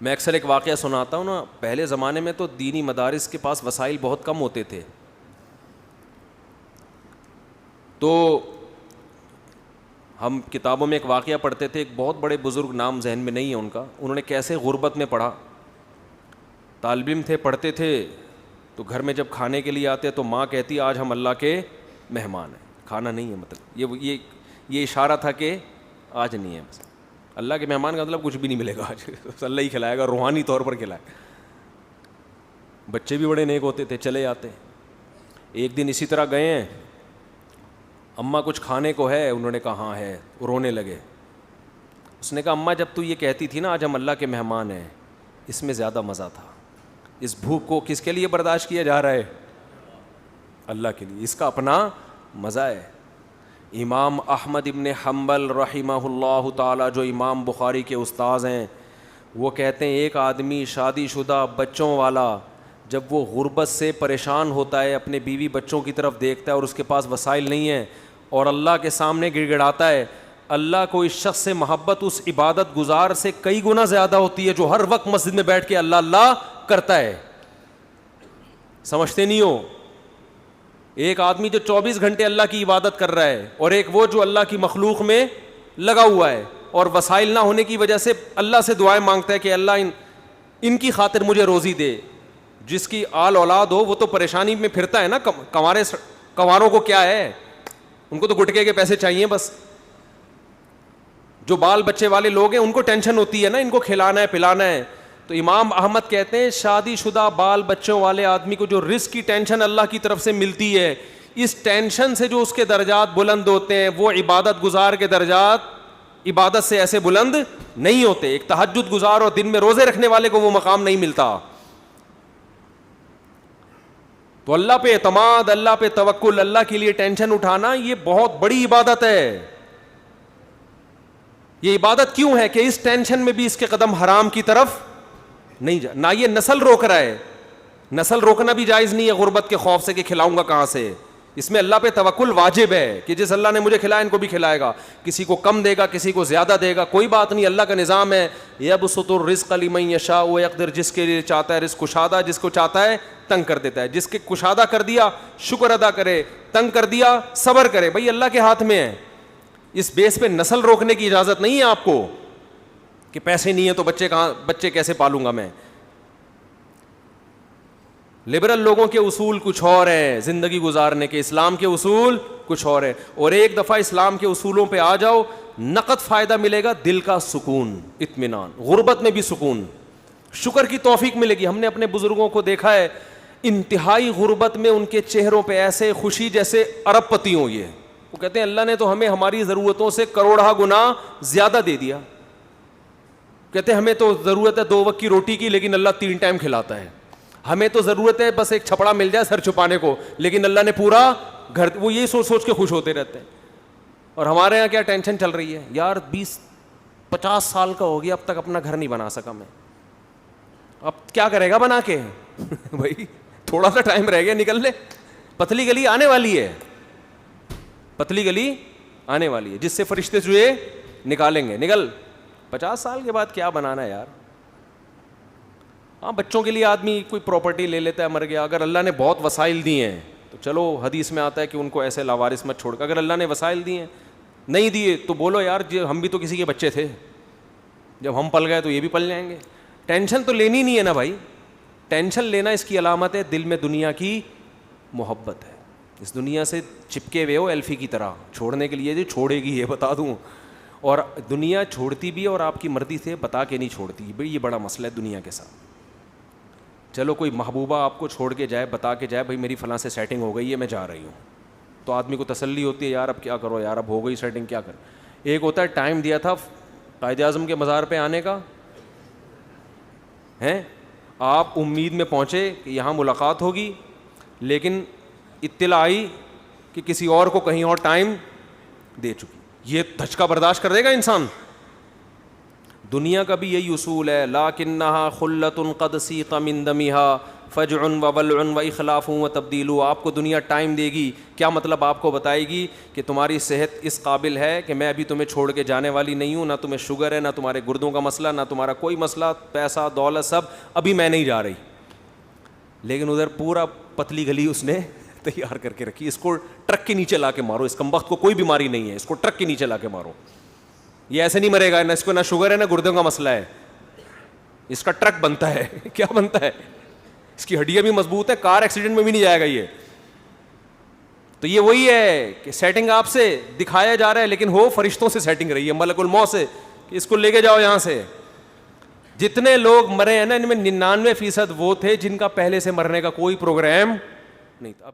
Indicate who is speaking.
Speaker 1: میں اکثر ایک واقعہ سناتا ہوں نا، پہلے زمانے میں تو دینی مدارس کے پاس وسائل بہت کم ہوتے تھے، تو ہم کتابوں میں ایک واقعہ پڑھتے تھے، ایک بہت بڑے بزرگ، نام ذہن میں نہیں ہے ان کا، انہوں نے کیسے غربت میں پڑھا، طالب علم تھے، پڑھتے تھے، تو گھر میں جب کھانے کے لیے آتے تو ماں کہتی آج ہم اللہ کے مہمان ہیں، کھانا نہیں ہے، مطلب یہ اشارہ تھا کہ آج نہیں ہے، بس اللہ کے مہمان کا مطلب کچھ بھی نہیں ملے گا آج، اللہ ہی کھلائے گا، روحانی طور پر کھلائے گا۔ بچے بھی بڑے نیک ہوتے تھے، چلے آتے۔ ایک دن اسی طرح گئے ہیں، اماں کچھ کھانے کو ہے؟ انہوں نے کہا ہاں ہے، رونے لگے۔ اس نے کہا اماں جب تو یہ کہتی تھی نا آج ہم اللہ کے مہمان ہیں، اس میں زیادہ مزہ تھا، اس بھوک کو کس کے لیے برداشت کیا جا رہا ہے؟ اللہ کے لیے، اس کا اپنا مزہ ہے۔ امام احمد ابن حنبل رحمہ اللہ تعالی، جو امام بخاری کے استاذ ہیں، وہ کہتے ہیں ایک آدمی شادی شدہ بچوں والا جب وہ غربت سے پریشان ہوتا ہے، اپنے بیوی بچوں کی طرف دیکھتا ہے اور اس کے پاس وسائل نہیں ہیں، اور اللہ کے سامنے گڑ گڑاتا ہے، اللہ کو اس شخص سے محبت اس عبادت گزار سے کئی گنا زیادہ ہوتی ہے جو ہر وقت مسجد میں بیٹھ کے اللہ اللہ کرتا ہے۔ سمجھتے نہیں ہو؟ ایک آدمی جو 24 گھنٹے اللہ کی عبادت کر رہا ہے، اور ایک وہ جو اللہ کی مخلوق میں لگا ہوا ہے، اور وسائل نہ ہونے کی وجہ سے اللہ سے دعائیں مانگتا ہے کہ اللہ ان کی خاطر مجھے روزی دے۔ جس کی آل اولاد ہو وہ تو پریشانی میں پھرتا ہے نا، کنواروں کو کیا ہے، ان کو تو گٹکے کے پیسے چاہیے بس۔ جو بال بچے والے لوگ ہیں ان کو ٹینشن ہوتی ہے نا، ان کو کھلانا ہے پلانا ہے۔ تو امام احمد کہتے ہیں شادی شدہ بال بچوں والے آدمی کو جو رزق کی ٹینشن اللہ کی طرف سے ملتی ہے، اس ٹینشن سے جو اس کے درجات بلند ہوتے ہیں، وہ عبادت گزار کے درجات عبادت سے ایسے بلند نہیں ہوتے۔ ایک تہجد گزار اور دن میں روزے رکھنے والے کو وہ مقام نہیں ملتا۔ تو اللہ پہ اعتماد، اللہ پہ توکل، اللہ کے لیے ٹینشن اٹھانا، یہ بہت بڑی عبادت ہے۔ یہ عبادت کیوں ہے کہ اس ٹینشن میں بھی اس کے قدم حرام کی طرف نہیں جا، نہ یہ نسل روک رہا ہے، نسل روکنا بھی جائز نہیں ہے غربت کے خوف سے کہ کھلاؤں گا کہاں سے۔ اس میں اللہ پہ توکل واجب ہے کہ جس اللہ نے مجھے کھلایا ان کو بھی کھلائے گا، کسی کو کم دے گا کسی کو زیادہ دے گا، کوئی بات نہیں، اللہ کا نظام ہے۔ یبسط الرزق لمن یشاء ویقدر، جس کے لیے چاہتا ہے رزق کشادہ، جس کو چاہتا ہے تنگ کر دیتا ہے۔ جس کے کشادہ کر دیا شکر ادا کرے، تنگ کر دیا صبر کرے، بھائی اللہ کے ہاتھ میں ہے۔ اس بیس پہ نسل روکنے کی اجازت نہیں ہے آپ کو کہ پیسے نہیں ہیں تو بچے کیسے پالوں گا میں۔ لبرل لوگوں کے اصول کچھ اور ہیں زندگی گزارنے کے، اسلام کے اصول کچھ اور ہیں، اور ایک دفعہ اسلام کے اصولوں پہ آ جاؤ، نقد فائدہ ملے گا، دل کا سکون، اطمینان، غربت میں بھی سکون، شکر کی توفیق ملے گی۔ ہم نے اپنے بزرگوں کو دیکھا ہے انتہائی غربت میں ان کے چہروں پہ ایسے خوشی جیسے ارب پتی ہوں۔ یہ وہ کہتے ہیں اللہ نے تو ہمیں ہماری ضرورتوں سے کروڑہ گنا زیادہ دے دیا۔ کہتے ہیں ہمیں تو ضرورت ہے 2 وقت کی روٹی کی، لیکن اللہ 3 ٹائم کھلاتا ہے۔ ہمیں تو ضرورت ہے بس ایک چھپڑا مل جائے سر چھپانے کو، لیکن اللہ نے پورا گھر، وہ یہی سوچ سوچ کے خوش ہوتے رہتے ہیں۔ اور ہمارے یہاں کیا ٹینشن چل رہی ہے، یار 20-50 سال کا ہو گیا اب تک اپنا گھر نہیں بنا سکا میں، اب کیا کرے گا بنا کے؟ بھائی تھوڑا سا ٹائم رہ گیا، نکل لے، پتلی گلی آنے والی ہے، پتلی گلی آنے والی ہے جس سے فرشتے چوہے نکالیں گے، نکل۔ 50 سال کے بعد کیا بنانا ہے یار؟ ہاں بچوں کے لیے آدمی کوئی پراپرٹی لے لیتا ہے، مر گیا، اگر اللہ نے بہت وسائل دیے ہیں تو چلو حدیث میں آتا ہے کہ ان کو ایسے لاوارث مت چھوڑ کر، اگر اللہ نے وسائل دیے ہیں، نہیں دیے تو بولو یار ہم بھی تو کسی کے بچے تھے، جب ہم پل گئے تو یہ بھی پل جائیں گے۔ ٹینشن تو لینی نہیں ہے نا بھائی، ٹینشن لینا اس کی علامت ہے دل میں دنیا کی محبت ہے، اس دنیا سے چپکے ہوئے ہو ایلفی کی طرح، چھوڑنے کے لیے جو چھوڑے گی یہ بتا دوں، اور دنیا چھوڑتی بھی ہے اور آپ کی مرضی سے بتا کے نہیں چھوڑتی، بھائی یہ بڑا مسئلہ ہے دنیا کے ساتھ۔ چلو کوئی محبوبہ آپ کو چھوڑ کے جائے، بتا کے جائے بھائی میری فلاں سے سیٹنگ ہو گئی ہے میں جا رہی ہوں، تو آدمی کو تسلی ہوتی ہے یار اب کیا کرو یار، اب ہو گئی سیٹنگ کیا کر۔ ایک ہوتا ہے ٹائم دیا تھا قائد اعظم کے مزار پہ آنے کا، ہیں آپ امید میں پہنچے کہ یہاں ملاقات ہوگی، لیکن اطلاع آئی کہ کسی اور کو کہیں اور ٹائم دے چکی، یہ دھچکا برداشت کر دے گا انسان؟ دنیا کا بھی یہی اصول ہے، لاکنھا خلۃ قد سیق من دمھا فجع وولع واخلاف وتبدیل. آپ کو دنیا ٹائم دے گی. کیا مطلب؟ آپ کو بتائے گی کہ تمہاری صحت اس قابل ہے کہ میں ابھی تمہیں چھوڑ کے جانے والی نہیں ہوں, نہ تمہیں شوگر ہے, نہ تمہارے گردوں کا مسئلہ, نہ تمہارا کوئی مسئلہ, پیسہ دولت سب, ابھی میں نہیں جا رہی. لیکن ادھر پورا پتلی گلی اس نے تیار کر کے رکھی, اس کو ٹرک کے نیچے لا کے مارو, اس کمبخت کو کوئی بیماری نہیں ہے, اس کو ٹرک کے نیچے لا کے مارو. یہ ایسے نہیں مرے گا, نہ اس کو نہ شوگر ہے نہ گردوں کا مسئلہ ہے, اس کا ٹرک بنتا ہے. کیا بنتا ہے؟ اس کی ہڈیاں بھی مضبوط ہیں, کار ایکسیڈنٹ میں بھی نہیں جائے گا یہ. تو یہ وہی ہے کہ سیٹنگ آپ سے دکھایا جا رہا ہے, لیکن ہو فرشتوں سے سیٹنگ رہی ہے, ملک الموت سے, کہ اس کو لے کے جاؤ یہاں سے. جتنے لوگ مرے ہیں نا, ان میں 99% وہ تھے جن کا پہلے سے مرنے کا کوئی پروگرام نہیں تھا.